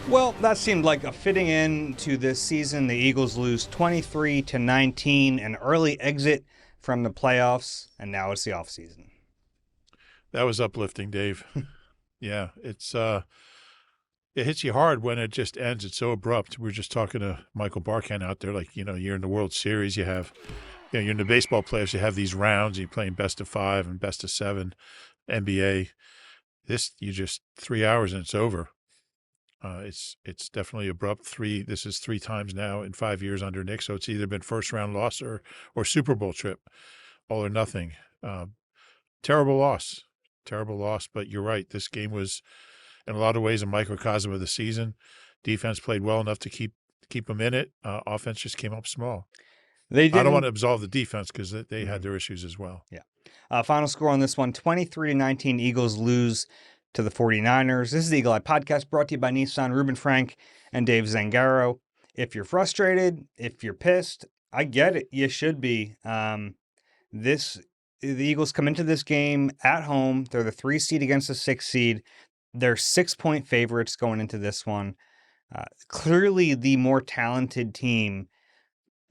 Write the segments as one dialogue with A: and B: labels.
A: Well, that seemed like a fitting end to this season. The Eagles lose 23-19, an early exit from the playoffs, and now it's the offseason.
B: That was uplifting, Dave. Yeah, it hits you hard when it just ends. It's so abrupt. We were just talking to Michael Barkan out there, like, you're in the World Series, you're in the baseball playoffs, you have these rounds, you're playing best of 5 and best of 7, NBA. You just 3 hours and it's over. It's definitely abrupt. This is 3 times now in 5 years under Nick, so it's either been first round loss or Super Bowl trip, all or nothing. Terrible loss, but you're right. This game was, in a lot of ways, a microcosm of the season. Defense played well enough to keep them in it. Offense just came up small.
A: They
B: I don't want
A: didn't.
B: to absolve the defense because they had their issues as well.
A: Yeah. Final score on this one, 23-19, Eagles lose to the 49ers. This is the Eagle Eye Podcast brought to you by Nissan, Reuben Frank, and Dave Zangaro. If you're frustrated, if you're pissed, I get it. You should be. The Eagles come into this game at home. They're the 3 seed against the 6 seed. They're 6-point favorites going into this one. Clearly the more talented team,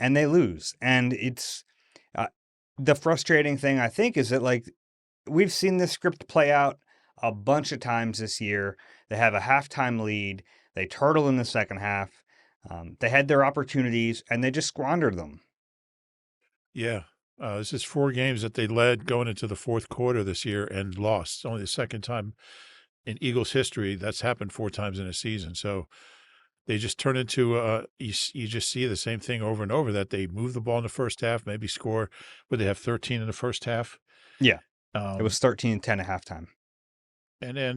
A: and they lose. And it's the frustrating thing, I think, is that, like, we've seen this script play out a bunch of times this year. They have a halftime lead. They turtle in the second half. They had their opportunities, and they just squandered them.
B: Yeah. This is 4 games that they led going into the fourth quarter this year and lost. It's only the second time in Eagles history that's happened 4 times in a season. So they just turn into you just see the same thing over and over, that they move the ball in the first half, maybe score, but they have 13 in the first half.
A: Yeah. It was 13-10 at halftime.
B: And then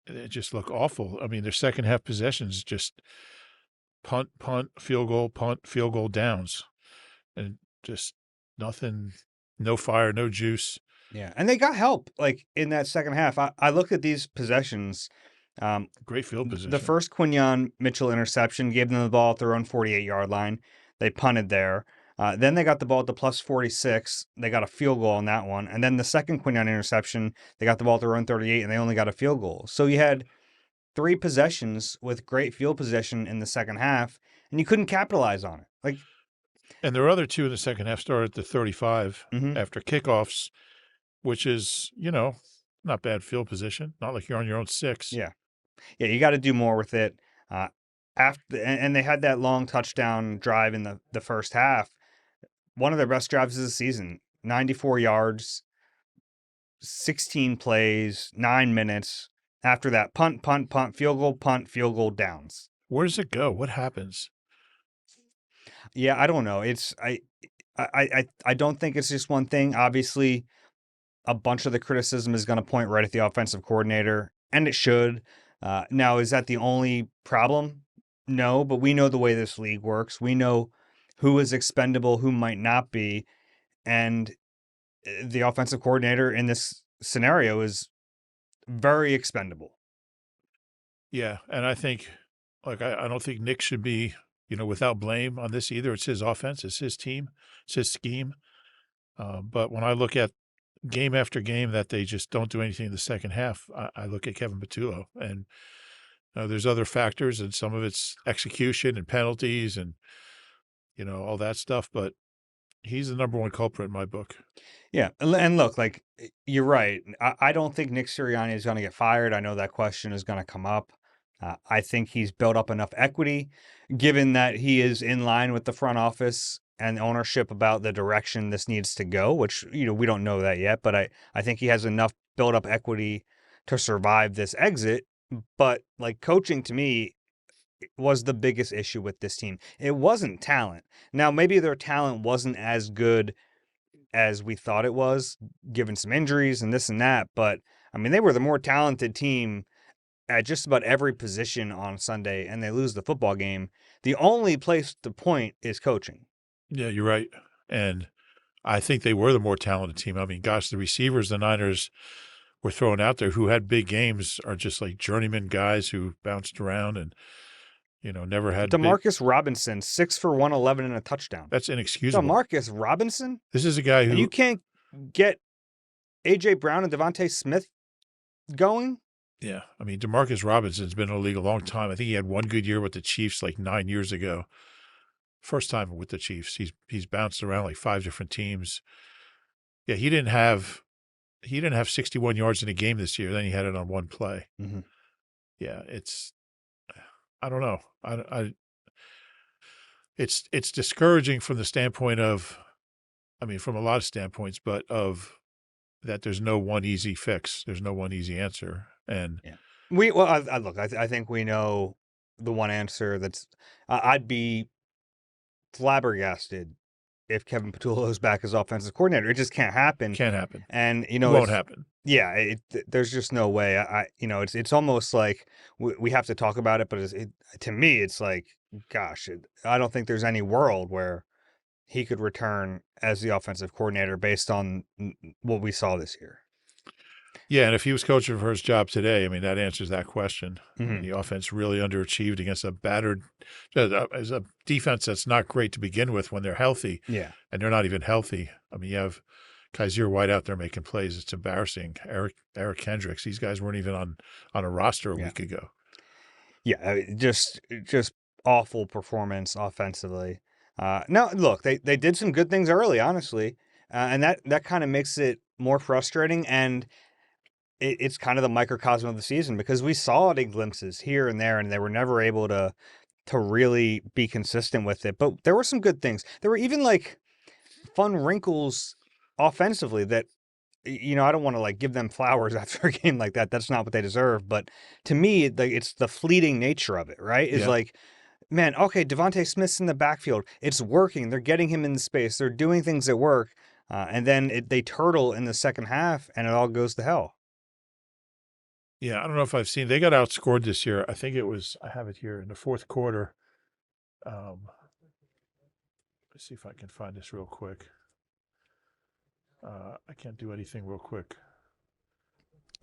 B: it just look awful. I mean, their second half possessions just punt, field goal downs, and just nothing, no fire, no juice.
A: Yeah, and they got help, like, in that second half. I looked at these possessions.
B: Great field position.
A: The first Quinyon Mitchell interception gave them the ball at their own 48-yard line. They punted there. Then they got the ball at the plus 46. They got a field goal on that one. And then the second Quinyon interception, they got the ball at their own 38, and they only got a field goal. So you had 3 possessions with great field position in the second half, and you couldn't capitalize on it. Like,
B: and their other 2 in the second half started at the 35 after kickoffs, which is, not bad field position. Not like you're on your own 6.
A: Yeah, you got to do more with it. And they had that long touchdown drive in the first half. One of their best drives of the season, 94 yards, 16 plays, 9 minutes. After that, punt, field goal, downs.
B: Where does it go? What happens?
A: Yeah, I don't know. I don't think it's just one thing. Obviously, a bunch of the criticism is going to point right at the offensive coordinator, and it should. Now, is that the only problem? No, but we know the way this league works. We know who is expendable, who might not be, and the offensive coordinator in this scenario is very expendable.
B: Yeah, and I think, like, I don't think Nick should be, without blame on this either. It's his offense, it's his team, it's his scheme. But when I look at game after game that they just don't do anything in the second half, I look at Kevin Patullo, and there's other factors, and some of it's execution and penalties and, all that stuff. But he's the number 1 culprit in my book.
A: Yeah, and look, like, you're right. I don't think Nick Sirianni is going to get fired. I know that question is going to come up. I think he's built up enough equity, given that he is in line with the front office and ownership about the direction this needs to go, which, we don't know that yet, but I think he has enough built up equity to survive this exit. But, like, coaching to me was the biggest issue with this team. It wasn't talent. Now, maybe their talent wasn't as good as we thought it was, given some injuries and this and that, but, I mean, they were the more talented team at just about every position on Sunday, and they lose the football game. The only place to point is coaching.
B: Yeah, you're right. And I think they were the more talented team. I mean, gosh, the receivers the Niners were throwing out there who had big games are just like journeyman guys who bounced around and, never had
A: Demarcus Robinson, 6 for 111 and a touchdown.
B: That's inexcusable.
A: Demarcus Robinson?
B: This is a guy who...
A: And you can't get A.J. Brown and Devontae Smith going?
B: Yeah. I mean, Demarcus Robinson's been in the league a long time. I think he had one good year with the Chiefs like 9 years ago. First time with the Chiefs. He's bounced around like 5 different teams. Yeah, he didn't have 61 yards in a game this year. Then he had it on one play.
A: Mm-hmm.
B: Yeah, I don't know. It's discouraging from the standpoint of, I mean, from a lot of standpoints, but of that there's no one easy fix. There's no one easy answer. And
A: Yeah. Look, I think we know the one answer that's, I'd be flabbergasted if Kevin Patullo's back as offensive coordinator. It just can't happen.
B: can't happen.
A: And,
B: Won't
A: it's,
B: happen.
A: yeah, there's just no way. It's almost like we have to talk about it, but to me, it's like, gosh, I don't think there's any world where he could return as the offensive coordinator based on what we saw this year.
B: Yeah, and if he was coaching for his job today, I mean, that answers that question. I mean,
A: Mhm.
B: the offense really underachieved against a battered, as a defense that's not great to begin with when they're healthy,
A: Yeah.
B: and they're not even healthy. I mean, you have Kaiser White out there making plays. It's embarrassing. Eric Kendricks, these guys weren't even on a roster a
A: Yeah.
B: week ago.
A: Yeah. Just awful performance offensively. No, look, they did some good things early, honestly. And that kind of makes it more frustrating. And it's kind of the microcosm of the season because we saw it in glimpses here and there, and they were never able to really be consistent with it. But there were some good things. There were even like fun wrinkles offensively that, I don't want to like give them flowers after a game like that. That's not what they deserve. But to me, it's the fleeting nature of it, right? Is
B: Yeah.
A: like, man, okay, Devontae Smith's in the backfield. It's working. They're getting him in space. They're doing things that work. And then they turtle in the second half, and it all goes to hell.
B: Yeah, I don't know if I've seen, they got outscored this year. I think it was, I have it here in the fourth quarter. Let's see if I can find this real quick. I can't do anything real quick.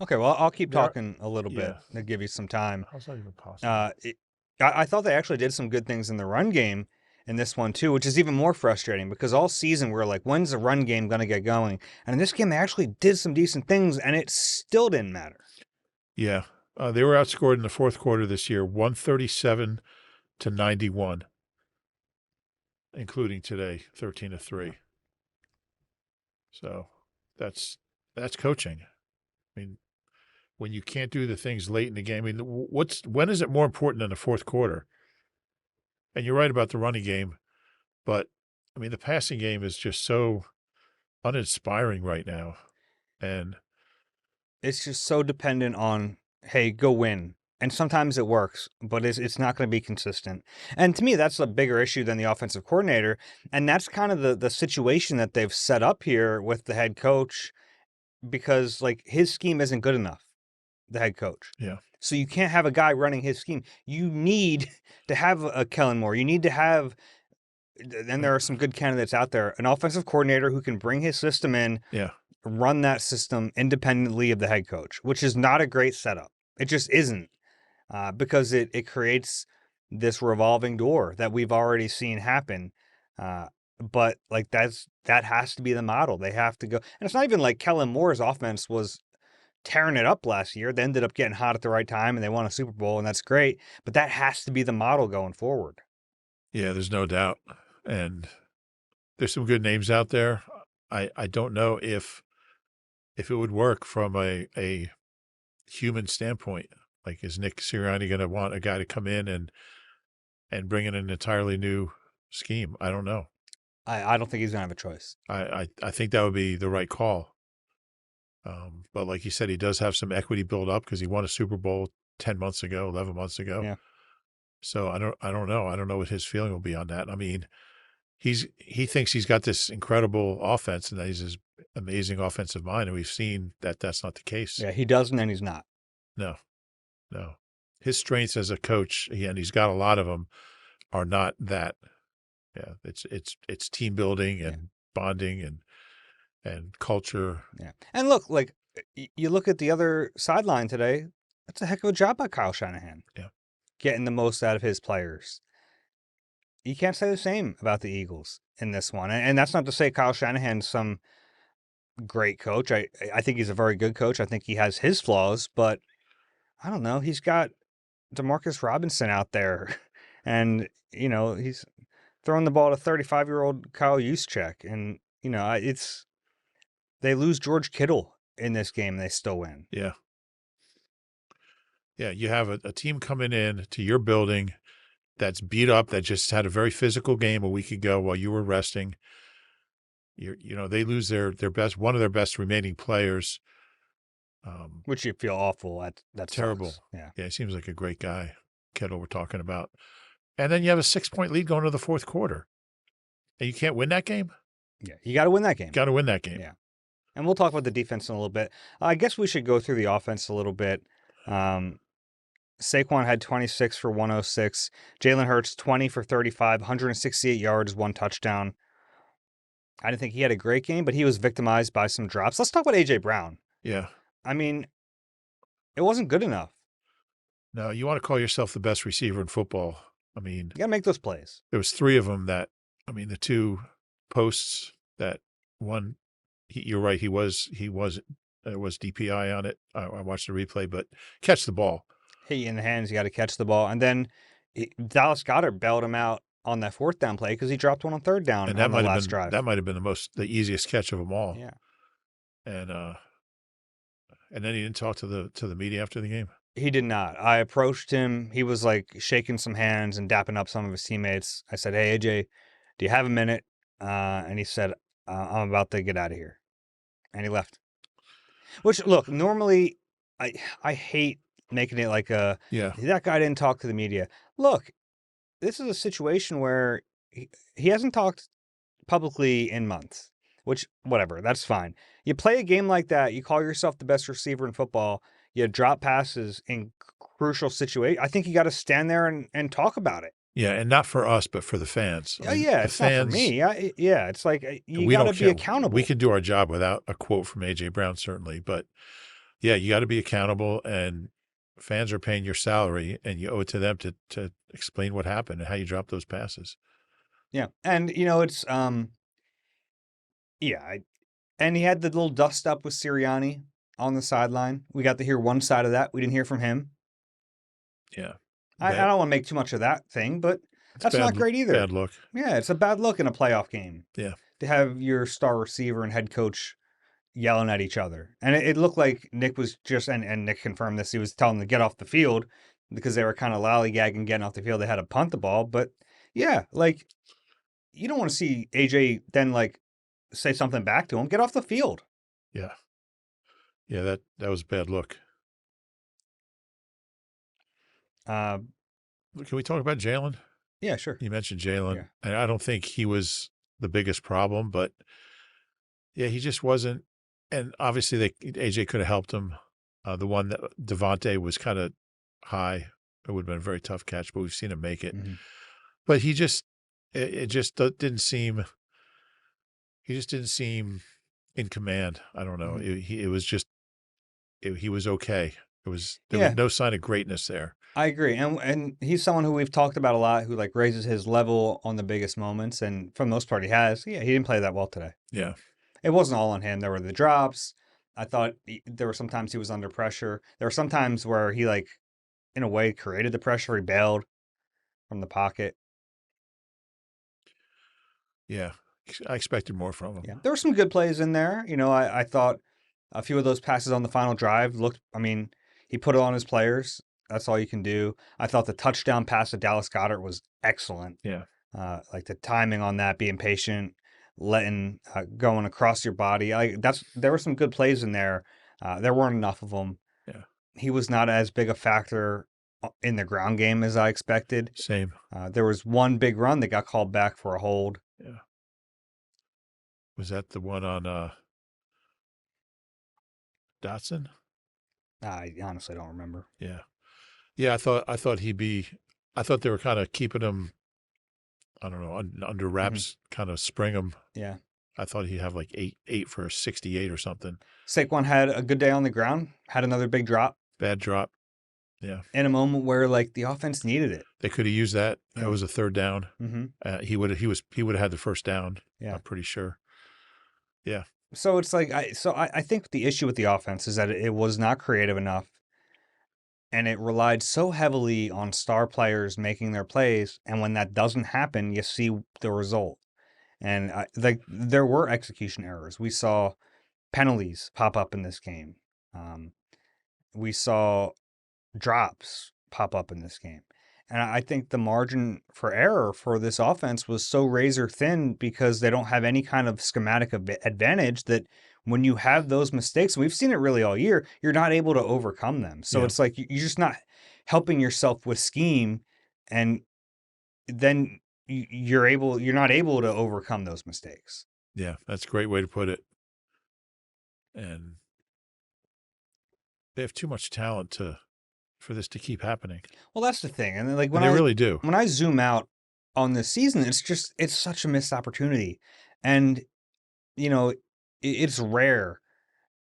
A: Okay, well, I'll keep
B: There,
A: talking a little bit
B: yeah.
A: to give you some time.
B: How's that even possible?
A: Uh, it, I thought they actually did some good things in the run game in this one too, which is even more frustrating because all season we're like, when's the run game going to get going? And in this game, they actually did some decent things, and it still didn't matter.
B: Yeah. They were outscored in the fourth quarter this year, 137-91, including today, 13-3. So that's coaching. I mean, when you can't do the things late in the game, I mean, when is it more important than the fourth quarter? And you're right about the running game, but I mean, the passing game is just so uninspiring right now. And
A: It's just so dependent on, hey, go win. And sometimes it works, but it's not going to be consistent. And to me, that's a bigger issue than the offensive coordinator. And that's kind of the situation that they've set up here with the head coach because, like, his scheme isn't good enough, the head coach.
B: yeah,
A: So you can't have a guy running his scheme. You need to have a Kellen Moore. You need to have, and there are some good candidates out there, an offensive coordinator who can bring his system in,
B: yeah,
A: run that system independently of the head coach, which is not a great setup. It just isn't, because it creates this revolving door that we've already seen happen. But like that has to be the model. They have to go, and it's not even like Kellen Moore's offense was tearing it up last year. They ended up getting hot at the right time, and they won a Super Bowl, and that's great. But that has to be the model going forward.
B: yeah. There's no doubt. And there's some good names out there. I don't know if it would work from a human standpoint. Like, is Nick Sirianni going to want a guy to come in and bring in an entirely new scheme? I don't know.
A: I don't think he's gonna have a choice.
B: I think that would be the right call. But like you said, he does have some equity built up because he won a Super Bowl 10 months ago, 11 months ago.
A: Yeah.
B: So I don't know. I don't know what his feeling will be on that. I mean, he thinks he's got this incredible offense and that he's this amazing offensive mind, and we've seen that that's not the case.
A: Yeah, he doesn't, and he's not.
B: No, no. His strengths as a coach, and he's got a lot of them, are not that. Yeah, it's team building and bonding and culture.
A: Yeah. And look, like you look at the other sideline today, that's a heck of a job by Kyle Shanahan.
B: Yeah.
A: Getting the most out of his players. You can't say the same about the Eagles in this one. And that's not to say Kyle Shanahan's some great coach. I think he's a very good coach. I think he has his flaws, but I don't know. He's got Demarcus Robinson out there, and he's throwing the ball to 35-year-old Kyle Juszczyk, and it's they lose George Kittle in this game, they still win.
B: Yeah. Yeah, you have a team coming in to your building that's beat up, that just had a very physical game a week ago while you were resting. They lose their best, one of their best remaining players.
A: Which you feel awful at. That
B: Terrible.
A: sucks. Yeah.
B: Yeah, he seems like a great guy, Kittle we're talking about. And then you have a 6-point lead going to the fourth quarter. And you can't win that game?
A: Yeah. You got to win that game.
B: Got to win that game.
A: Yeah. And we'll talk about the defense in a little bit. I guess we should go through the offense a little bit. Saquon had 26 for 106. Jalen Hurts, 20 for 35, 168 yards, 1 touchdown. I didn't think he had a great game, but he was victimized by some drops. Let's talk about A.J. Brown.
B: Yeah.
A: I mean, it wasn't good enough.
B: No, you want to call yourself the best receiver in football. I mean,
A: You got to make those plays.
B: there was 3 of them that, the 2 posts that one, you're right, there was DPI on it. I watched the replay, but catch the ball.
A: Hit you in the hands, you got to catch the ball. And then Dallas Goedert bailed him out on that 4th down play because he dropped one on 3rd down
B: And
A: on the last drive.
B: That might have been the easiest catch of them all.
A: Yeah.
B: And then he didn't talk to the media after the game.
A: He did not. I approached him. He was like shaking some hands and dapping up some of his teammates. I said, "Hey, AJ, do you have a minute?" And he said, "I'm about to get out of here." And he left. Which, look, normally I hate making it like that guy didn't talk to the media. Look, this is a situation where he hasn't talked publicly in months, which, whatever, that's fine. You play a game like that, you call yourself the best receiver in football, you drop passes in crucial situations. I think you got to stand there and talk about it.
B: Yeah, and not for us, but for the fans.
A: It's not for me. It's like you got to be accountable.
B: We can do our job without a quote from A.J. Brown, certainly. But, yeah, you got to be accountable, and fans are paying your salary, and you owe it to them to explain what happened and how you dropped those passes.
A: Yeah, and, it's and he had the little dust up with Sirianni on the sideline. We got to hear one side of that. We didn't hear from him.
B: Yeah.
A: I don't want to make too much of that thing, but that's not great either.
B: Bad look.
A: Yeah, it's a bad look in a playoff game.
B: Yeah.
A: To have your star receiver and head coach yelling at each other. And it looked like Nick was just, and Nick confirmed this, he was telling them to get off the field because they were kind of lollygagging getting off the field. They had to punt the ball. But, yeah, like, you don't want to see AJ then, like, say something back to him. Get off the field.
B: Yeah. Yeah, that was a bad look. Can we talk about Jalen?
A: Yeah, sure.
B: You mentioned Jalen.
A: Yeah.
B: And I don't think he was the biggest problem, but, yeah, he just wasn't. And obviously AJ could have helped him. The one that Devontae was kind of high. It would have been a very tough catch, but we've seen him make it.
A: Mm-hmm.
B: But he just didn't seem in command. I don't know.
A: Mm-hmm.
B: It was just he was okay. There was no sign of greatness there.
A: I agree. And he's someone who we've talked about a lot, who like raises his level on the biggest moments. And for the most part, he has. Yeah, he didn't play that well today.
B: Yeah.
A: It wasn't all on him. There were the drops. I thought there were sometimes he was under pressure. There were some times where he, like, in a way, created the pressure. He bailed from the pocket.
B: Yeah. I expected more from him.
A: Yeah. There were some good plays in there. I thought a few of those passes on the final drive he put it on his players. That's all you can do. I thought the touchdown pass to Dallas Goedert was excellent.
B: Yeah.
A: Like the timing on that, being patient, letting going across your body. There were some good plays in there. There weren't enough of them.
B: Yeah.
A: He was not as big a factor in the ground game as I expected.
B: Same.
A: There was one big run that got called back for a hold.
B: Yeah. Was that the one on Dotson?
A: I honestly don't remember.
B: Yeah. Yeah, I thought I thought they were kind of keeping him, I don't know, under wraps, kind of spring him.
A: Yeah.
B: I thought he'd have like 8 for 68 or something.
A: Saquon had a good day on the ground, had another big drop.
B: Bad drop. Yeah.
A: In a moment where, like, the offense needed it.
B: They could have used that. That was a 3rd down.
A: Mm-hmm.
B: He would have had the 1st down.
A: Yeah.
B: I'm pretty sure. Yeah.
A: So it's like I think the issue with the offense is that it was not creative enough. and it relied so heavily on star players making their plays, and when that doesn't happen, you see the result. And there were execution errors. We saw penalties pop up in this game. Um, we saw drops pop up in this game. And I think the margin for error for this offense was so razor thin because they don't have any kind of schematic advantage that when you have those mistakes, and we've seen it really all year, you're not able to overcome them. So
B: Yeah.
A: it's like you're just not helping yourself with scheme, and then you're not able to overcome those mistakes.
B: Yeah. That's a great way to put it. And they have too much talent for this to keep happening.
A: Well, that's the thing. And then, like
B: And they really do.
A: when I zoom out on this season, it's such a missed opportunity. And it's rare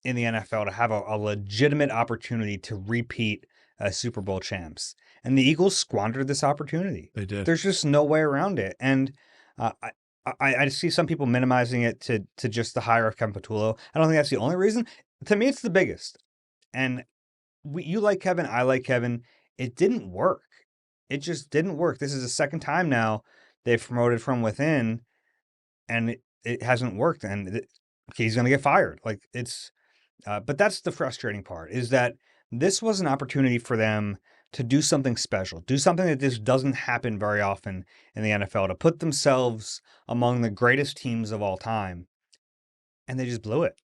A: in the NFL to have a legitimate opportunity to repeat as Super Bowl champs. And the Eagles squandered this opportunity.
B: They did.
A: There's just no way around it. And I see some people minimizing it to just the hire of Kevin Patullo. I don't think that's the only reason. To me, it's the biggest. And you like Kevin, I like Kevin. It didn't work. It just didn't work. This is the second time now they've promoted from within, and it hasn't worked. And he's going to get fired. But that's the frustrating part, is that this was an opportunity for them to do something special, do something that just doesn't happen very often in the NFL, to put themselves among the greatest teams of all time, and they just blew it.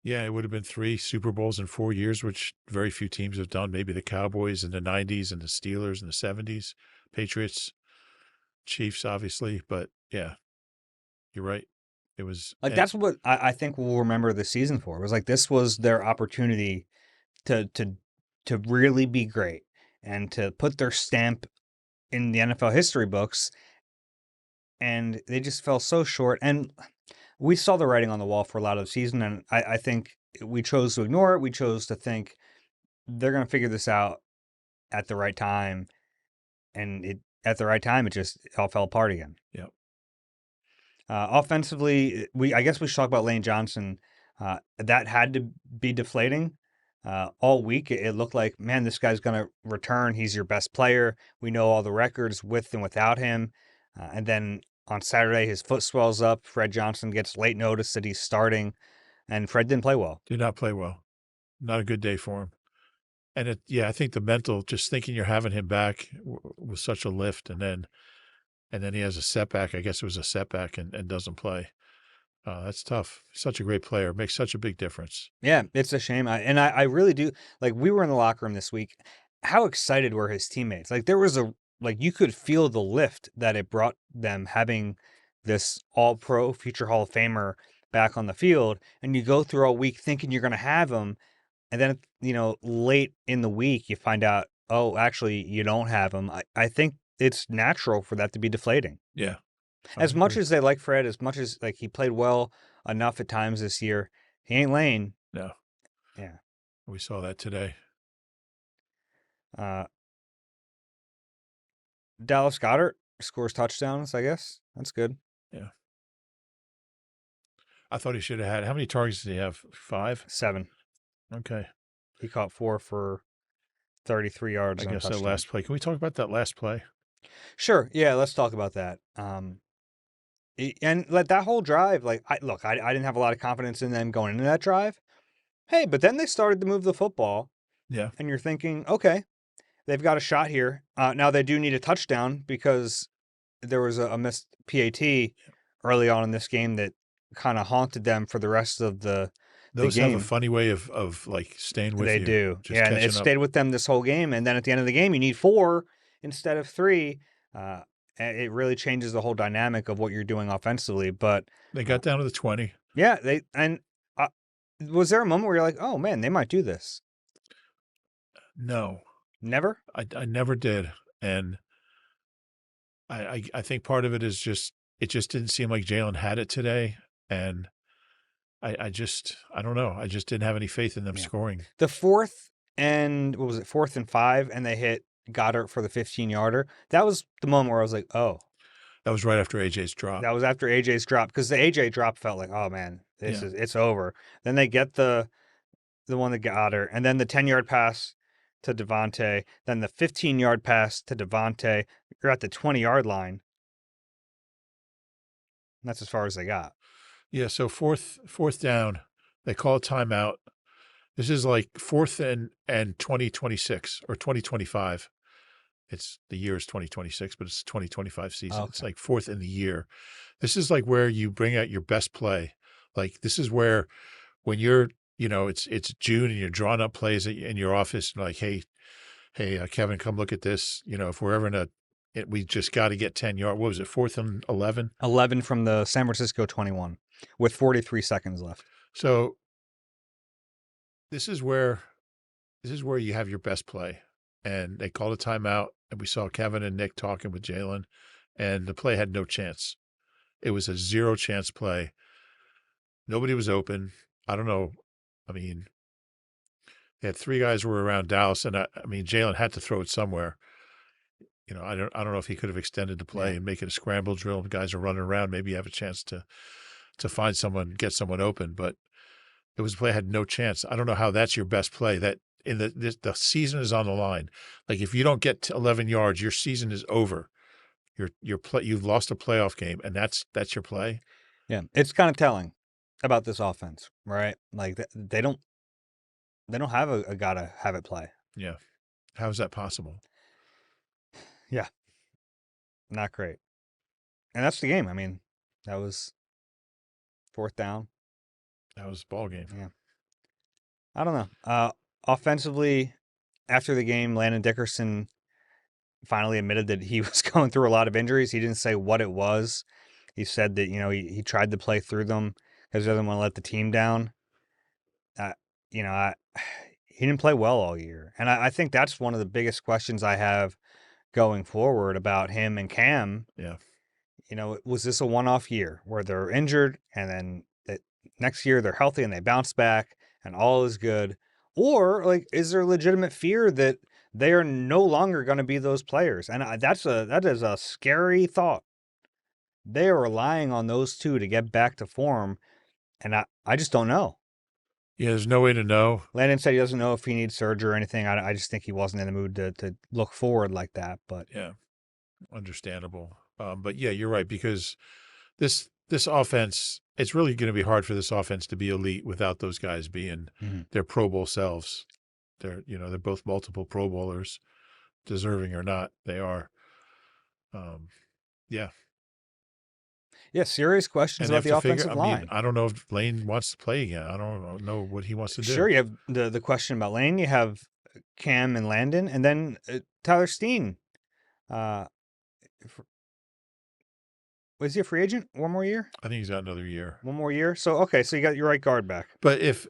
B: Yeah, it would have been 3 Super Bowls in 4 years, which very few teams have done. Maybe the Cowboys in the 90s and the Steelers in the 70s, Patriots, Chiefs, obviously. But yeah, you're right. It was
A: That's what I think we'll remember the season for. It was like this was their opportunity to really be great and to put their stamp in the NFL history books, and they just fell so short. And we saw the writing on the wall for a lot of the season, and I think we chose to ignore it. We chose to think they're going to figure this out at the right time, and at the right time, it all fell apart again.
B: Yep.
A: Offensively, I guess we should talk about Lane Johnson. That had to be deflating. All week, it looked like, man, this guy's going to return. He's your best player. We know all the records with and without him. And then on Saturday, his foot swells up. Fred Johnson gets late notice that he's starting, and Fred didn't play well.
B: Did not play well. Not a good day for him. And I think the mental, just thinking you're having him back was such a lift. And then he has a setback. I guess it was a setback and doesn't play. That's tough. Such a great player. Makes such a big difference.
A: Yeah, it's a shame. I really do. Like, we were in the locker room this week. How excited were his teammates? Like, there was you could feel the lift that it brought them, having this all-pro future Hall of Famer back on the field. And you go through all week thinking you're going to have him. And then, late in the week, you find out, oh, actually, you don't have him. I think it's natural for that to be deflating.
B: Yeah.
A: As much as they like Fred, as much as he played well enough at times this year, he ain't Lane.
B: No.
A: Yeah.
B: We saw that today.
A: Dallas Goedert scores touchdowns, I guess. That's good.
B: Yeah. I thought he should have had. How many targets did he have? 5?
A: 7.
B: Okay.
A: He caught 4 for 33 yards.
B: I guess that last play. Can we talk about that last play?
A: Sure. Yeah, let's talk about that. And that whole drive, I didn't have a lot of confidence in them going into that drive. Hey, but then they started to move the football.
B: Yeah.
A: And you're thinking, okay, they've got a shot here. Now they do need a touchdown because there was a missed PAT early on in this game that kind of haunted them for the rest of the
B: Those
A: game.
B: have a funny way of staying with you.
A: They do.
B: Just
A: Yeah, and it stayed with them this whole game. And then at the end of the game, you need 4 instead of 3. It really changes the whole dynamic of what you're doing offensively. But
B: they got down to the 20.
A: Yeah, was there a moment where you're like, oh man, they might do this?
B: No.
A: Never?
B: I never did. And I think part of it is it just didn't seem like Jalen had it today. And I don't know. I just didn't have any faith in them scoring.
A: The 4th and, what was it, 4th and 5, and they hit Goddard for the 15-yarder. That was the moment where I was like, oh.
B: That was right after AJ's drop.
A: That was after AJ's drop, because the AJ drop felt like, oh man, it's over. Then they get the one that Goddard, and then the 10-yard pass to Devontae, then the 15-yard pass to Devontae. You're at the 20-yard line. That's as far as they got.
B: Yeah, so fourth down, they call a timeout. This is like fourth and 2026 or 2025. It's the year is 2026, but it's 2025 season. It's
A: Okay.
B: like fourth in the year. This is like where you bring out your best play. Like this is where when you're, it's June and you're drawing up plays in your office and like, hey, Kevin, come look at this. If we're ever we just got to get 10 yards. What was it? 4th and 11?
A: 11 from the San Francisco 21 with 43 seconds left.
B: So this is where you have your best play. And they called a timeout, and we saw Kevin and Nick talking with Jalen, and the play had no chance. It was a zero chance play. Nobody was open. I don't know. I mean, they had 3 guys who were around Dallas, and I mean, Jalen had to throw it somewhere. I don't know if he could have extended the play and make it a scramble drill. And guys are running around. Maybe you have a chance to find someone, get someone open. But it was a play had no chance. I don't know how that's your best play. That in the season is on the line. Like if you don't get to 11 yards, your season is over. You've lost a playoff game, and that's your play.
A: Yeah, it's kind of telling about this offense, right? Like they don't have a gotta have it play.
B: Yeah, how is that possible?
A: Yeah, not great. And that's the game. I mean, that was 4th down.
B: That was the ball game.
A: Yeah, I don't know. Offensively, after the game, Landon Dickerson finally admitted that he was going through a lot of injuries. He didn't say what it was. He said that, he tried to play through them because he doesn't want to let the team down. He didn't play well all year. And I think that's one of the biggest questions I have going forward about him and Cam.
B: Yeah.
A: Was this a one-off year where they're injured and then next year they're healthy and they bounce back and all is good? Or like, is there legitimate fear that they are no longer going to be those players? And that is a scary thought. They are relying on those two to get back to form, and I just don't know.
B: Yeah, there's no way to know.
A: Landon said he doesn't know if he needs surgery or anything. I just think he wasn't in the mood to look forward like that. But
B: yeah, understandable. But yeah, you're right, because this offense, it's really going to be hard for this offense to be elite without those guys being their Pro Bowl selves. They're both multiple Pro Bowlers, deserving or not, they are. Yeah.
A: Yeah, serious questions about the offensive line.
B: I don't know if Lane wants to play again. I don't know what he wants to do.
A: Sure, you have the question about Lane. You have Cam and Landon, and then Tyler Steen. Was he a free agent? One more year?
B: I think he's got another year.
A: One more year? So, okay, so you got your right guard back.
B: But if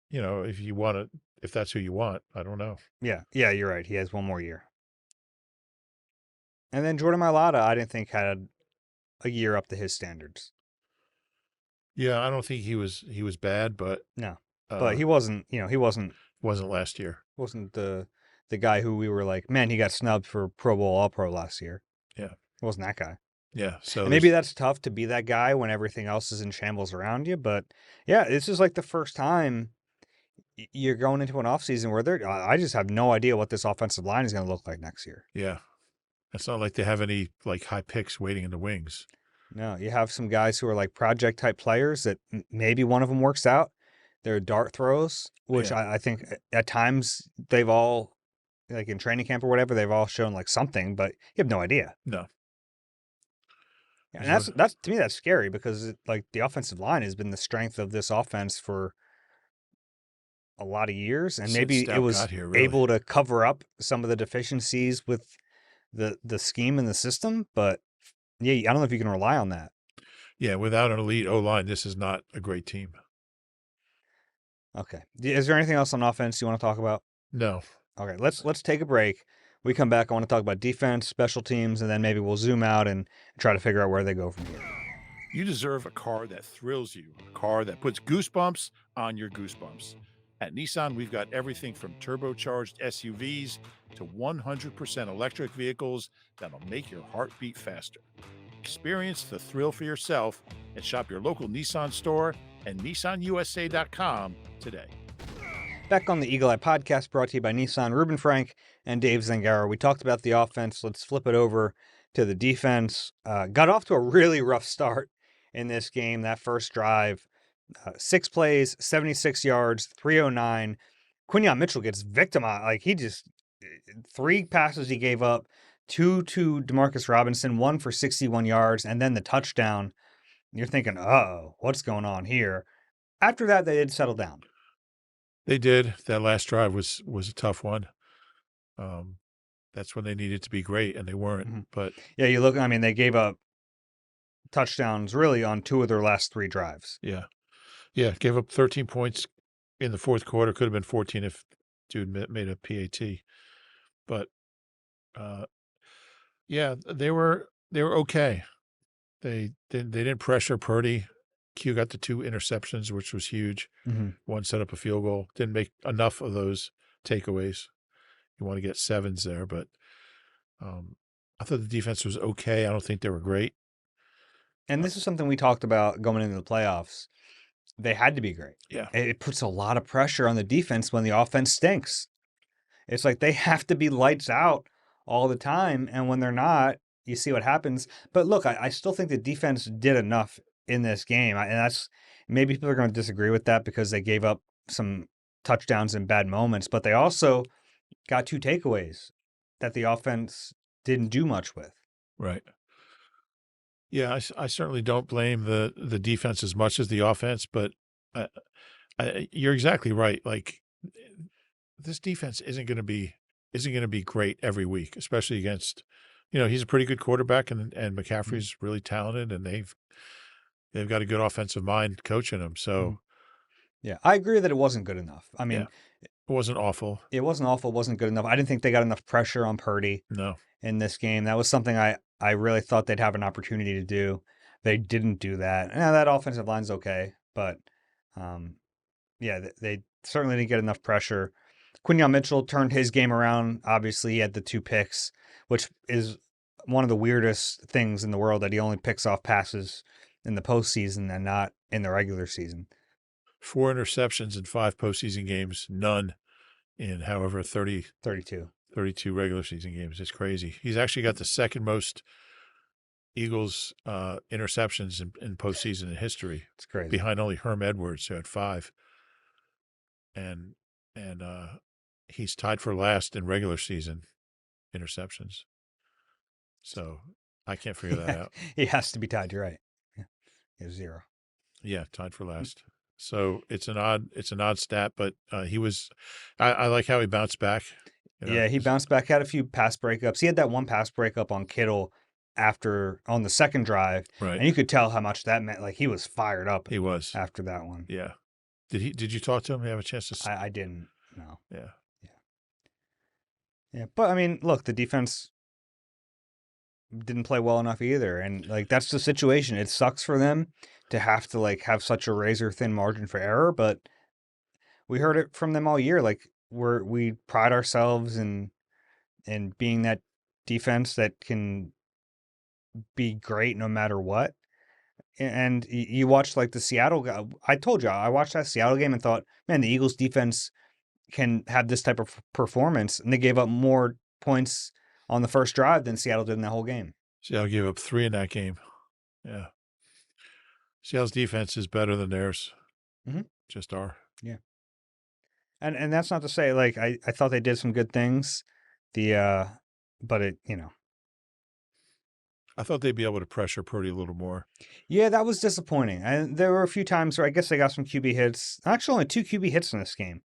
B: you want to, if that's who you want, I don't know.
A: Yeah, you're right. He has one more year. And then Jordan Mailata, I didn't think had a year up to his standards.
B: Yeah, I don't think he was bad, but
A: no, but he wasn't. He wasn't
B: last year.
A: Wasn't the guy who we were like, man, he got snubbed for Pro Bowl All Pro last year.
B: Yeah,
A: it wasn't that guy.
B: Yeah, so
A: and maybe that's tough to be that guy when everything else is in shambles around you. But yeah, this is like the first time you're going into an offseason where I just have no idea what this offensive line is going to look like next year.
B: Yeah, it's not like they have any like high picks waiting in the wings.
A: No, you have some guys who are like project type players that maybe one of them works out. They're dart throws, which I think at times they've all, like in training camp or whatever, they've all shown like something, but you have no idea.
B: No.
A: And that's to me, that's scary because like the offensive line has been the strength of this offense for a lot of years. And maybe it was able to cover up some of the deficiencies with the scheme and the system, but yeah, I don't know if you can rely on that.
B: Yeah, without an elite O-line, this is not a great team.
A: Okay. Is there anything else on offense you want to talk about?
B: No.
A: Okay, let's take a break. We come back, I want to talk about defense, special teams, and then maybe we'll zoom out and try to figure out where they go from here.
B: You deserve a car that thrills you, a car that puts goosebumps on your goosebumps. At Nissan, we've got everything from turbocharged SUVs to 100% electric vehicles that'll make your heart beat faster. Experience the thrill for yourself and shop your local Nissan store and nissanusa.com today.
A: Back on the Eagle Eye podcast brought to you by Nissan, Reuben Frank and Dave Zangaro. We talked about the offense. Let's flip it over to the defense. Got off to a really rough start in this game. That first drive, 6 plays, 76 yards, 309. Quinyon Mitchell gets victimized. Like he just 3 passes he gave up, 2 to Demarcus Robinson, 1 for 61 yards, and then the touchdown. You're thinking, uh-oh, what's going on here? After that, they did settle down.
B: They did. That last drive was a tough one. That's when they needed to be great, and they weren't.
A: Mm-hmm.
B: But
A: yeah, you look. I mean, they gave up touchdowns really on 2 of their last 3 drives.
B: yeah, gave up 13 points in the fourth quarter. Could have been 14 if dude made a PAT. But yeah, they were okay. They didn't pressure Purdy. Q got the 2 interceptions, which was huge.
A: Mm-hmm.
B: One set up a field goal. Didn't make enough of those takeaways. You want to get 7s there, but I thought the defense was okay. I don't think they were great.
A: And this is something we talked about going into the playoffs. They had to be great.
B: Yeah.
A: It puts a lot of pressure on the defense when the offense stinks. It's like they have to be lights out all the time, and when they're not, you see what happens. But look, I still think the defense did enough in this game, and that's maybe people are going to disagree with that because they gave up some touchdowns in bad moments, but they also got 2 takeaways that the offense didn't do much with.
B: Right. Yeah, I certainly don't blame the defense as much as the offense, but you're exactly right. Like this defense isn't going to be great every week, especially against, he's a pretty good quarterback, and McCaffrey's really talented, and they've got a good offensive mind coaching him. So
A: yeah, I agree that it wasn't good enough. I mean,
B: it wasn't awful.
A: It wasn't awful. It wasn't good enough. I didn't think they got enough pressure on Purdy.
B: No.
A: In this game. That was something I really thought they'd have an opportunity to do. They didn't do that. Now that offensive line's okay, but yeah, they certainly didn't get enough pressure. Quinyon Mitchell turned his game around. Obviously, he had the 2 picks, which is one of the weirdest things in the world that he only picks off passes in the postseason and not in the regular season.
B: 4 interceptions in 5 postseason games, none in however 32 regular season games. It's crazy. He's actually got the second most Eagles interceptions in postseason in history.
A: It's crazy.
B: Behind only Herm Edwards, who had 5. And he's tied for last in regular season interceptions. So I can't figure that out.
A: He has to be tied. You're right. Yeah. He has 0.
B: Yeah, tied for last. So it's an odd stat, but he was. I like how he bounced back.
A: Yeah, he bounced back, had a few pass breakups. He had that one pass breakup on Kittle on the second drive,
B: right?
A: And you could tell how much that meant. Like he was fired up.
B: He was
A: after that one.
B: Yeah. Did you talk to him? You have a chance to?
A: I didn't. No. Yeah. But I mean, look, the defense didn't play well enough either, and like that's the situation. It sucks for them to have to like have such a razor thin margin for error, but we heard it from them all year. Like we pride ourselves in being that defense that can be great no matter what. And you watch like the Seattle. I told you I watched that Seattle game and thought, man, the Eagles defense can have this type of performance, and they gave up more points on the first drive than Seattle did in the whole game.
B: Seattle gave up 3 in that game. Yeah. Seattle's defense is better than theirs.
A: Mm-hmm.
B: Just are.
A: Yeah. And that's not to say like I thought they did some good things. But it,
B: I thought they'd be able to pressure Purdy a little more.
A: Yeah, that was disappointing. And there were a few times where I guess they got some QB hits. Actually, only 2 QB hits in this game.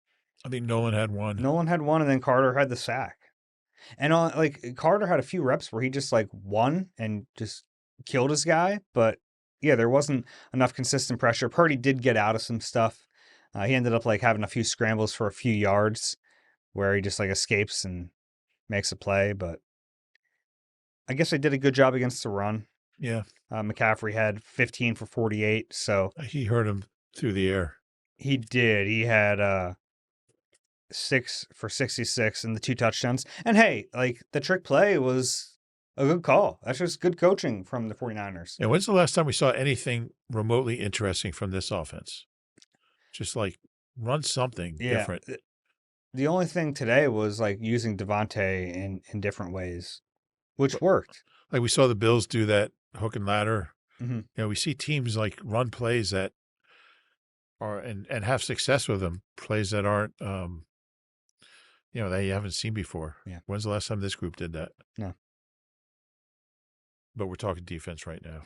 B: I think Nolan had 1.
A: Nolan had 1, and then Carter had the sack. And Carter had a few reps where he just like won and just killed his guy. But yeah, there wasn't enough consistent pressure. Purdy did get out of some stuff. He ended up like having a few scrambles for a few yards where he just like escapes and makes a play. But I guess they did a good job against the run.
B: Yeah.
A: McCaffrey had 15 for 48. So
B: he hurt him through the air.
A: He did. He had 6 for 66 and the 2 touchdowns. And hey, like the trick play was a good call. That's just good coaching from the 49ers.
B: And when's the last time we saw anything remotely interesting from this offense? Just like run something different.
A: The only thing today was like using Devontae in different ways, which
B: But,
A: worked.
B: like we saw the Bills do that hook and ladder.
A: Hmm.
B: You know, we see teams like run plays that are and have success with them, plays that aren't that you haven't seen before.
A: Yeah.
B: When's the last time this group did that?
A: No.
B: But we're talking defense right now.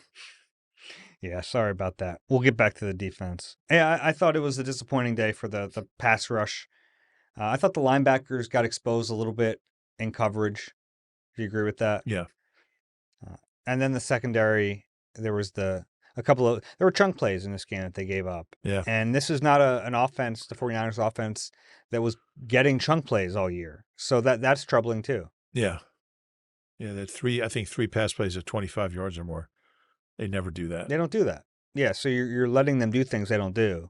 A: Yeah, sorry about that. We'll get back to the defense. Yeah, I thought it was a disappointing day for the pass rush. I thought the linebackers got exposed a little bit in coverage. Do you agree with that?
B: Yeah.
A: Uh, and then the secondary, there was there were chunk plays in this game that they gave up.
B: Yeah.
A: And this is not an offense, the 49ers offense, that was getting chunk plays all year. So that's troubling too.
B: Yeah. Yeah. That three pass plays of 25 yards or more. They never do that.
A: They don't do that. Yeah, so you're letting them do things they don't do.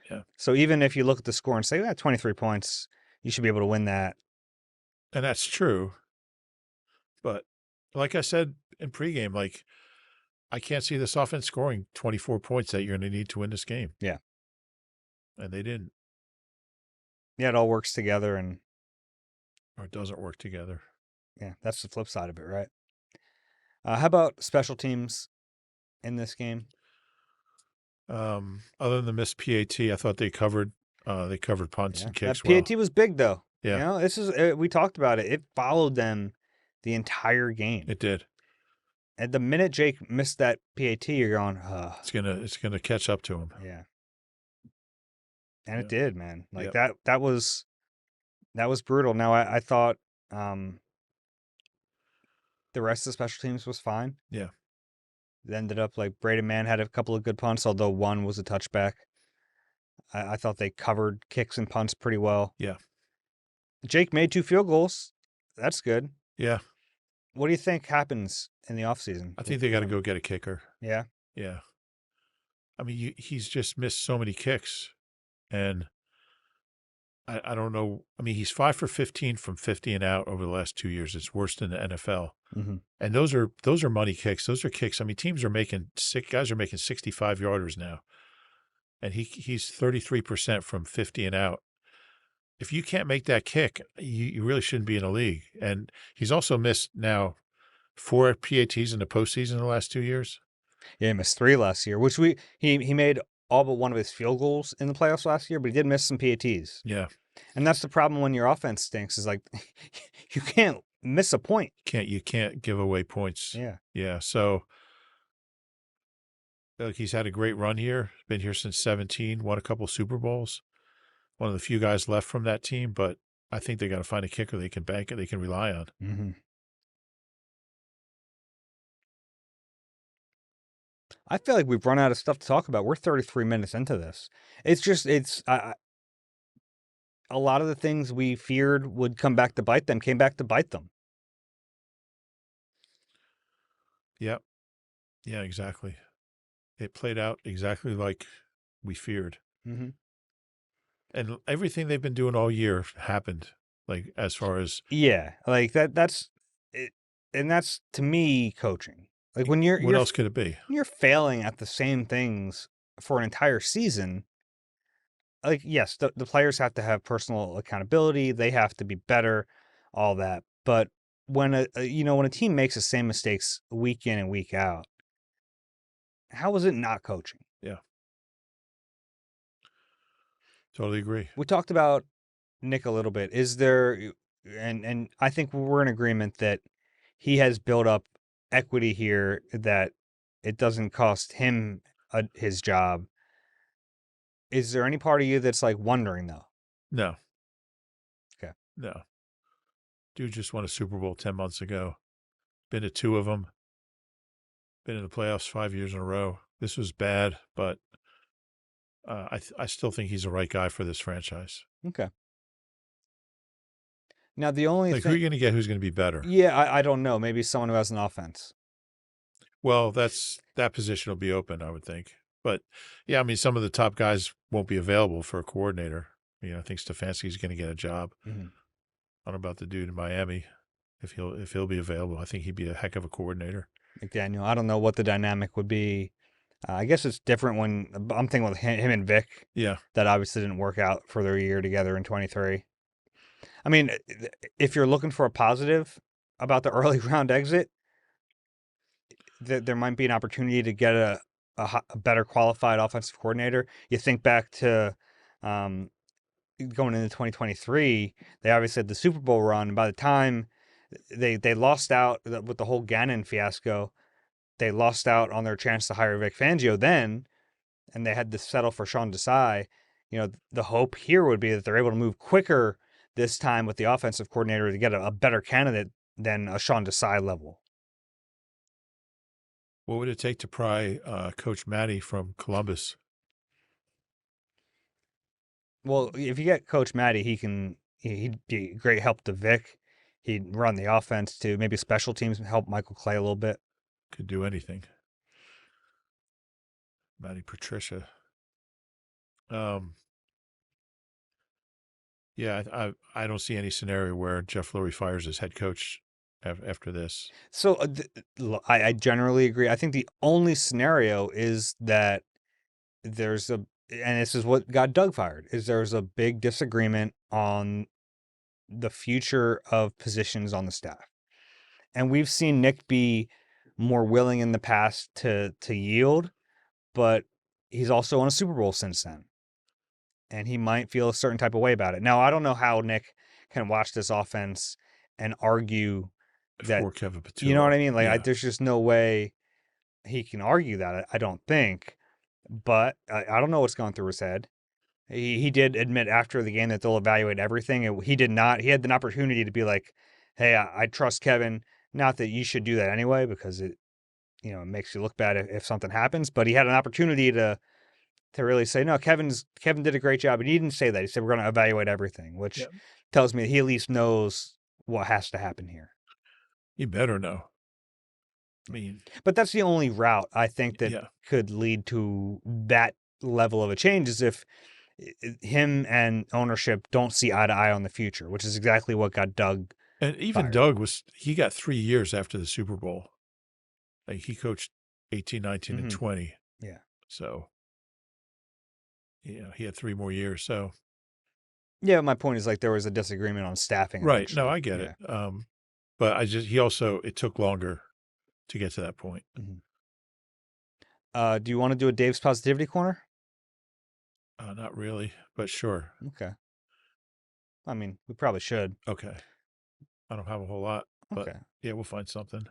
B: Yeah.
A: So even if you look at the score and say, 23 points, you should be able to win that.
B: And that's true. But like I said in pregame, like I can't see this offense scoring 24 points that you're going to need to win this game.
A: Yeah.
B: And they didn't.
A: Yeah, it all works together, and
B: Or it doesn't work together.
A: yeah, that's the flip side of it, right? How about special teams in this game?
B: Other than the missed PAT, I thought they covered punts
A: Yeah.
B: and
A: That
B: kicks well.
A: PAT was big, though.
B: Yeah.
A: This is we talked about it. It followed them the entire game.
B: It did.
A: At the minute Jake missed that PAT, you're going,
B: It's gonna catch up to him.
A: yeah. And it
B: Yeah.
A: did, man. Like
B: Yep.
A: that was brutal. Now I thought the rest of the special teams was fine.
B: Yeah.
A: It ended up like Braden Mann had a couple of good punts, although one was a touchback. I thought they covered kicks and punts pretty well.
B: Yeah.
A: Jake made 2 field goals. That's good.
B: Yeah.
A: What do you think happens in the offseason?
B: I think they got to go get a kicker.
A: Yeah.
B: Yeah. I mean, he's just missed so many kicks, and I don't know. I mean, he's 5 for 15 from 50 and out over the last 2 years. It's worse than the NFL.
A: Mm-hmm.
B: And those are money kicks. Those are kicks. I mean, guys are making 65-yarders now, and he's 33% from 50 and out. If you can't make that kick, you really shouldn't be in the league. And he's also missed now 4 PATs in the postseason in the last 2 years.
A: Yeah, he missed 3 last year, which he made all but one of his field goals in the playoffs last year, but he did miss some PATs.
B: Yeah.
A: And that's the problem when your offense stinks, is like you can't miss a point.
B: You can't give away points.
A: Yeah.
B: Yeah. So like he's had a great run here. Been here since 17, won a couple Super Bowls. One of the few guys left from that team, but I think they got to find a kicker they can bank it, they can rely on.
A: Mm-hmm. I feel like we've run out of stuff to talk about. We're 33 minutes into this. It's a lot of the things we feared would come back to bite them came back to bite them.
B: Yep. Yeah, exactly. It played out exactly like we feared.
A: Mm-hmm.
B: And everything they've been doing all year happened, like as far as
A: like that's it, and that's to me coaching. Like when
B: what else could it be?
A: you're failing at the same things for an entire season. Like yes, the players have to have personal accountability. They have to be better, all that. But when when a team makes the same mistakes week in and week out, how is it not coaching?
B: Yeah. Totally agree.
A: We talked about Nick a little bit. Is there, and I think we're in agreement that he has built up equity here that it doesn't cost him his job. Is there any part of you that's like wondering though?
B: No.
A: Okay.
B: No. Dude just won a Super Bowl 10 months ago. Been to 2 of them. Been in the playoffs 5 years in a row. This was bad, but I still think he's the right guy for this franchise.
A: Okay. Now the only
B: who are you going to get who's going to be better?
A: Yeah, I don't know. Maybe someone who has an offense.
B: Well, that position will be open, I would think. But yeah, I mean, some of the top guys won't be available for a coordinator. I think Stefanski's going to get a job.
A: Mm-hmm.
B: I don't know about the dude in Miami, if he'll be available. I think he'd be a heck of a coordinator.
A: McDaniel, I don't know what the dynamic would be. I guess it's different when I'm thinking with him and Vic.
B: Yeah.
A: That obviously didn't work out for their year together in 23. I mean, if you're looking for a positive about the early round exit, there might be an opportunity to get a better qualified offensive coordinator. You think back to um, going into 2023, they obviously had the Super Bowl run. By the time they lost out with the whole Gannon fiasco, they lost out on their chance to hire Vic Fangio then, and they had to settle for Sean Desai. The hope here would be that they're able to move quicker this time with the offensive coordinator to get a better candidate than a Sean Desai level.
B: What would it take to pry Coach Matty from Columbus?
A: Well, if you get Coach Matty, he'd be a great help to Vic. He'd run the offense too. Maybe special teams help Michael Clay a little bit.
B: Could do anything. Matty Patricia. Yeah, I don't see any scenario where Jeff Lurie fires his head coach after this.
A: So I generally agree. I think the only scenario is that there's a, and this is what got Doug fired, is there's a big disagreement on the future of positions on the staff. And we've seen Nick be more willing in the past to yield, but he's also won a Super Bowl since then. And he might feel a certain type of way about it. Now, I don't know how Nick can watch this offense and argue that,
B: For Kevin
A: you know
B: Pattillo.
A: what I mean? Like,
B: Yeah.
A: there's just no way he can argue that, I don't think. But I don't know what's going through his head. He did admit after the game that they'll evaluate everything. He did not. He had an opportunity to be like, "Hey, I trust Kevin. Not that you should do that anyway, because it makes you look bad if something happens." But he had an opportunity to really say, "No, Kevin did a great job." And he didn't say that. He said, "We're going to evaluate everything," which
B: Yeah.
A: tells me he at least knows what has to happen here.
B: You better know. I mean,
A: But that's the only route I think that
B: yeah.
A: could lead to that level of a change, is if him and ownership don't see eye to eye on the future, which is exactly what got Doug
B: And even
A: fired.
B: Doug he got 3 years after the Super Bowl. Like he coached 18, 19, and
A: Mm-hmm.
B: 20.
A: Yeah.
B: So, he had 3 more years. So,
A: Yeah, my point is, like, there was a disagreement on staffing
B: right. No,
A: eventually.
B: I get
A: Yeah.
B: it. But it took longer to get to that point.
A: Mm-hmm. Do you want to do a Dave's Positivity Corner?
B: Not really, but sure.
A: Okay. I mean, we probably should.
B: Okay. I don't have a whole lot, but
A: Okay.
B: yeah, we'll find something.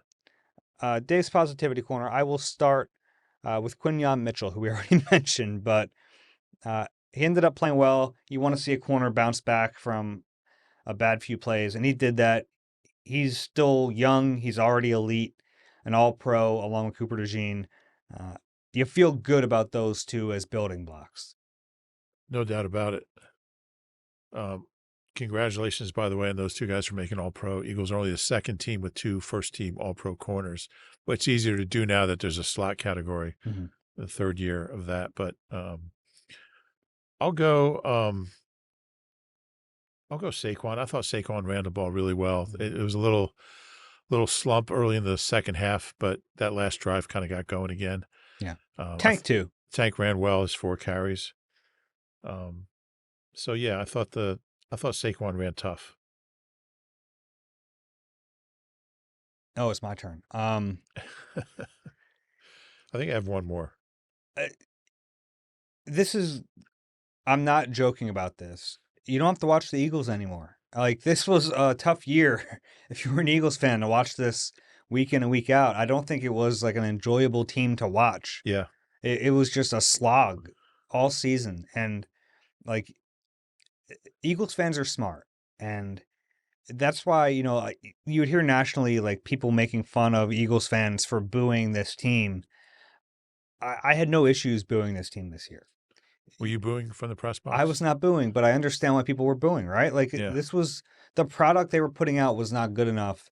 A: Dave's Positivity Corner. I will start with Quinyon Mitchell, who we already mentioned, but he ended up playing well. You want to see a corner bounce back from a bad few plays, and he did that. He's still young. He's already elite, an all-pro along with Cooper DeJean. Uh, you feel good about those two as building blocks.
B: No doubt about it. Congratulations, by the way, on those two guys for making All-Pro. Eagles are only the second team with 2 first-team All-Pro corners, but it's easier to do now that there's a slot category,
A: Mm-hmm.
B: the third year of that. But I'll go. I'll go Saquon. I thought Saquon ran the ball really well. It was a little slump early in the second half, but that last drive kind of got going again.
A: Yeah.
B: Um, I
A: Tank too.
B: Tank ran well, his 4 carries. So yeah, I thought Saquon ran tough.
A: Oh, it's my turn.
B: I think I have one more.
A: This is, I'm not joking about this. You don't have to watch the Eagles anymore. Like, this was a tough year if you were an Eagles fan to watch this week in and week out. I don't think it was like an enjoyable team to watch.
B: Yeah.
A: It was just a slog all season. And like, Eagles fans are smart. And that's why, you would hear nationally, like, people making fun of Eagles fans for booing this team. I had no issues booing this team this year.
B: Were you booing from the press
A: I
B: box?
A: was not booing, but I understand why people were booing, right? Like,
B: Yeah.
A: this was the product they were putting out was not good enough.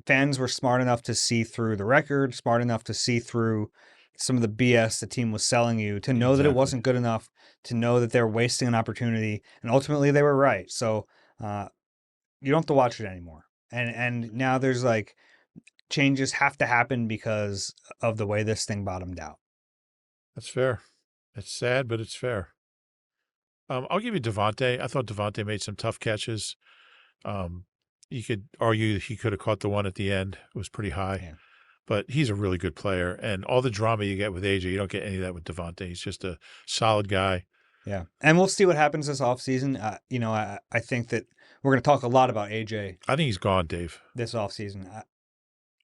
A: Fans were smart enough to see through the record, smart enough to see through some of the BS the team was selling you, to know that it
B: Exactly.
A: wasn't good enough, to know that they were wasting an opportunity, and ultimately they were right. So uh, you don't have to watch it anymore. And now there's like changes have to happen because of the way this thing bottomed out.
B: That's fair. It's sad, but it's fair. I'll give you Devontae. I thought Devontae made some tough catches. Um, you could argue he could have caught the one at the end. It was pretty high.
A: Yeah.
B: But he's a really good player. And all the drama you get with AJ, you don't get any of that with Devontae. He's just a solid guy.
A: Yeah. And we'll see what happens this offseason. I think that we're going to talk a lot about AJ
B: I think he's gone, Dave.
A: this offseason.
B: I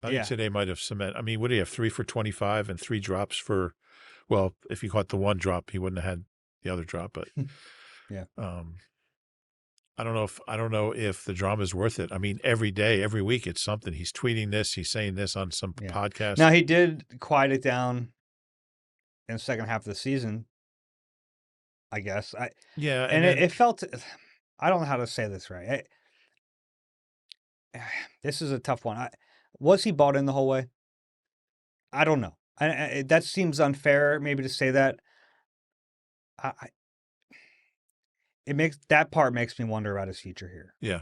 B: think
A: Yeah.
B: today might have cement. I mean, what do you have? 3 for 25 and 3 drops for, well, if he caught the one drop, he wouldn't have had the other drop. But
A: Yeah.
B: I don't know if the drama is worth it. I mean, every day, every week, it's something. He's tweeting this, he's saying this on some
A: Yeah.
B: podcast.
A: Now, he did quiet it down in the second half of the season, I guess.
B: Yeah,
A: And
B: then,
A: it felt, I don't know how to say this right. This is a tough one. Was he bought in the whole way? I don't know. That seems unfair, maybe to say that. That part makes me wonder about his future here.
B: yeah,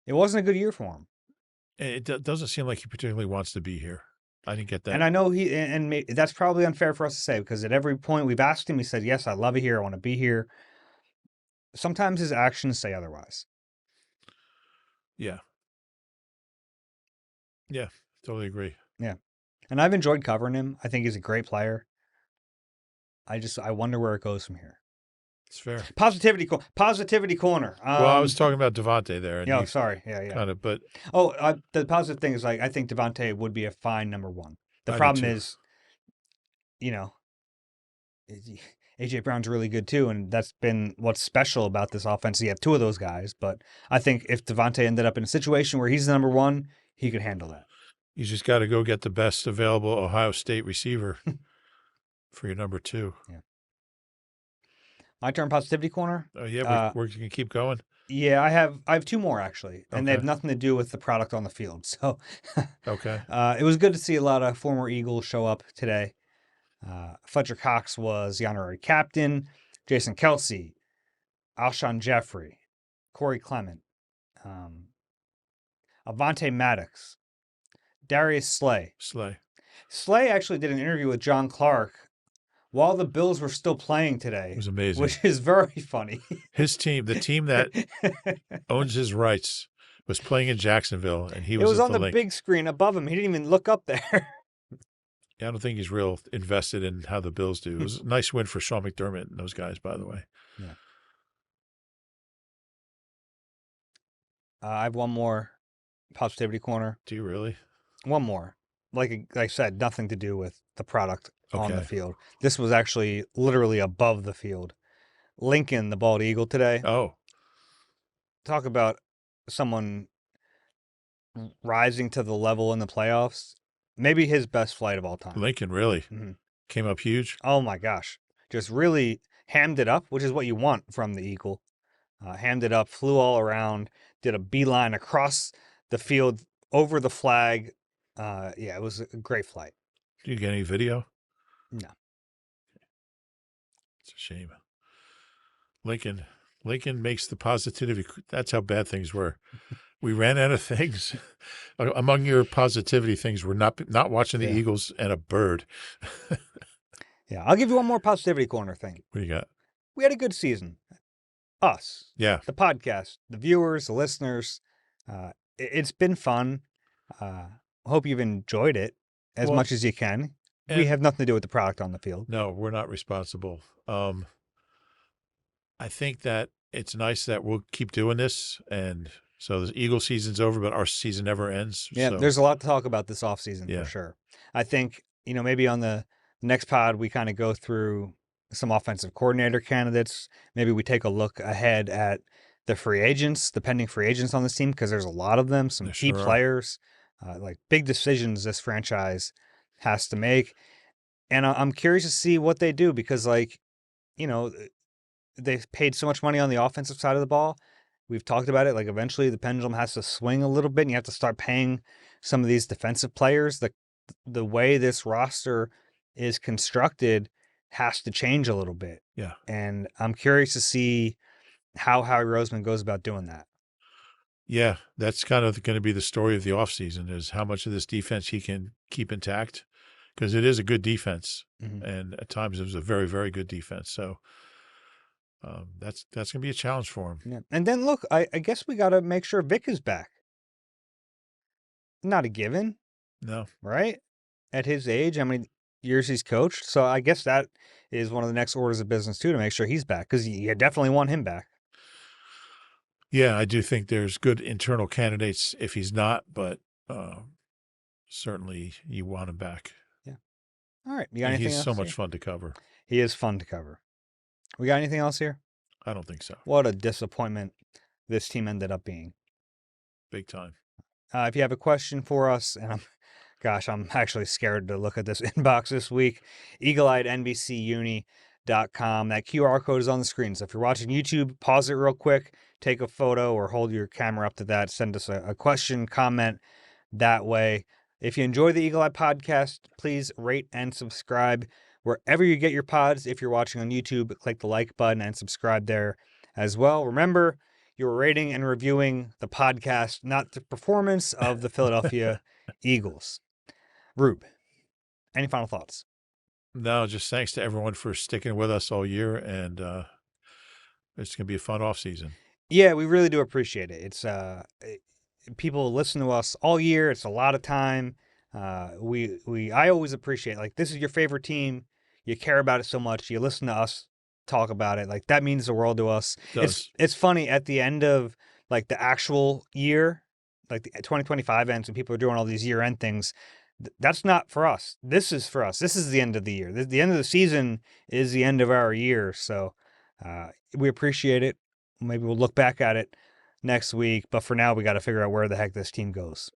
A: It wasn't a good year for him,
B: doesn't seem like he particularly wants to be here. I didn't get that.
A: and I know that's probably unfair for us to say because at every point we've asked him, he said, "Yes, I love it here. I want to be here." Sometimes his actions say otherwise.
B: Yeah. Yeah, totally agree.
A: Yeah, and I've enjoyed covering him. I think he's a great player. I wonder where it goes from here.
B: It's fair.
A: Positivity corner.
B: Well, I was talking about Devontae there. And
A: Yeah,
B: you
A: sorry. Yeah.
B: kind of, but
A: The positive thing is I think Devontae would be a fine number one. The
B: I do
A: problem
B: too.
A: is, AJ Brown's really good too, and that's been what's special about this offense. You have two of those guys, but I think if Devontae ended up in a situation where he's the number one, he could handle that.
B: You just got to go get the best available Ohio State receiver for your number 2.
A: Yeah. My turn, positivity corner.
B: Oh yeah, we're gonna keep going.
A: Yeah, I have two more actually, and they
B: Okay.
A: have nothing to do with the product on the field. So,
B: Okay.
A: it was good to see a lot of former Eagles show up today. Fletcher Cox was the honorary captain. Jason Kelsey, Alshon Jeffrey, Corey Clement, Avante Maddox, Darius Slay. Slay actually did an interview with John Clark while the Bills were still playing today.
B: It was amazing.
A: Which is very funny.
B: His team, the team that owns his rights, was playing in Jacksonville, and he was.
A: It was
B: at
A: on the big screen above him. He didn't even look up there.
B: Yeah, I don't think he's real invested in how the Bills do. It was a nice win for Sean McDermott and those guys, by the way.
A: Yeah. I have one more positivity corner.
B: Do you really?
A: One more. Like I said, nothing to do with the product on the
B: Okay.
A: field. This was actually literally above the field. Lincoln, the bald eagle today.
B: Oh,
A: Talk about someone rising to the level in the playoffs. Maybe his best flight of all time.
B: Lincoln really came up huge.
A: Oh my gosh. Just really hammed it up, which is what you want from the eagle. Hammed it up, flew all around, did a beeline across the field, over the flag. Yeah, it was a great flight.
B: Do you get any video?
A: No.
B: It's a shame. Lincoln makes the positivity. That's how bad things were. We ran out of things. Among your positivity things were not watching the Eagles and a bird.
A: Yeah, I'll give you one more positivity corner thing.
B: What do you got?
A: We had a good season. Us.
B: Yeah.
A: The podcast, the viewers, the listeners. It's been fun. Hope you've enjoyed it as much as you can. We have nothing to do with the product on the field.
B: No, we're not responsible. I think that it's nice that we'll keep doing this. And so the Eagle season's over, but our season never ends.
A: Yeah,
B: so.
A: There's a lot to talk about this offseason for sure. I think, maybe on the next pod, we kind of go through some offensive coordinator candidates. Maybe we take a look ahead at the free agents, the pending free agents on this team, because there's a lot of them, some key players, like big decisions this franchise has to make. And I'm curious to see what they do because, they've paid so much money on the offensive side of the ball. We've talked about it. Like, eventually the pendulum has to swing a little bit, and you have to start paying some of these defensive players. The way this roster is constructed has to change a little bit.
B: Yeah.
A: And I'm curious to see how Howie Roseman goes about doing that.
B: Yeah, that's kind of going to be the story of the offseason is how much of this defense he can keep intact because it is a good defense. And at times it was a very, very good defense. So That's going to be a challenge for him.
A: Yeah. And then look, I guess we got to make sure Vic is back. Not a given,
B: No.
A: right? At his age, how many years he's coached. So I guess that is one of the next orders of business too, to make sure he's back, because you definitely want him back.
B: Yeah, I do think there's good internal candidates if he's not, but certainly you want him back.
A: Yeah. All right. You got
B: And
A: anything
B: he's
A: else
B: so
A: here?
B: much fun to cover.
A: He is fun to cover. We got anything else here?
B: I don't think so.
A: What a disappointment this team ended up being.
B: Big time.
A: If you have a question for us, and I'm actually scared to look at this inbox this week, eagleeyednbcuni.com. That QR code is on the screen. So if you're watching YouTube, pause it real quick, take a photo or hold your camera up to that, send us a question, comment that way. If you enjoy the Eagle Eye podcast, please rate and subscribe wherever you get your pods. If you're watching on YouTube, click the like button and subscribe there as well. Remember, you're rating and reviewing the podcast, not the performance of the Philadelphia Eagles. Rube, any final thoughts?
B: No, just thanks to everyone for sticking with us all year, and it's going to be a fun off season.
A: Yeah, we really do appreciate it. It's people listen to us all year. It's a lot of time. I always appreciate, like, this is your favorite team. You care about it so much. You listen to us talk about it. Like, that means the world to us.
B: It does.
A: It's funny at the end of like the actual year, like the 2025 ends, and people are doing all these year end things. That's not for us. This is for us. This is the end of the year. The end of the season is the end of our year. So we appreciate it. Maybe we'll look back at it next week. But for now, we got to figure out where the heck this team goes.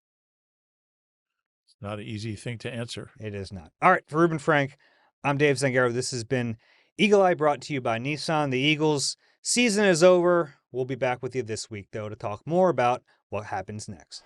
B: It's not an easy thing to answer.
A: It is not. All right. For Reuben Frank, I'm Dave Zangaro. This has been Eagle Eye, brought to you by Nissan. The Eagles season is over. We'll be back with you this week, though, to talk more about what happens next.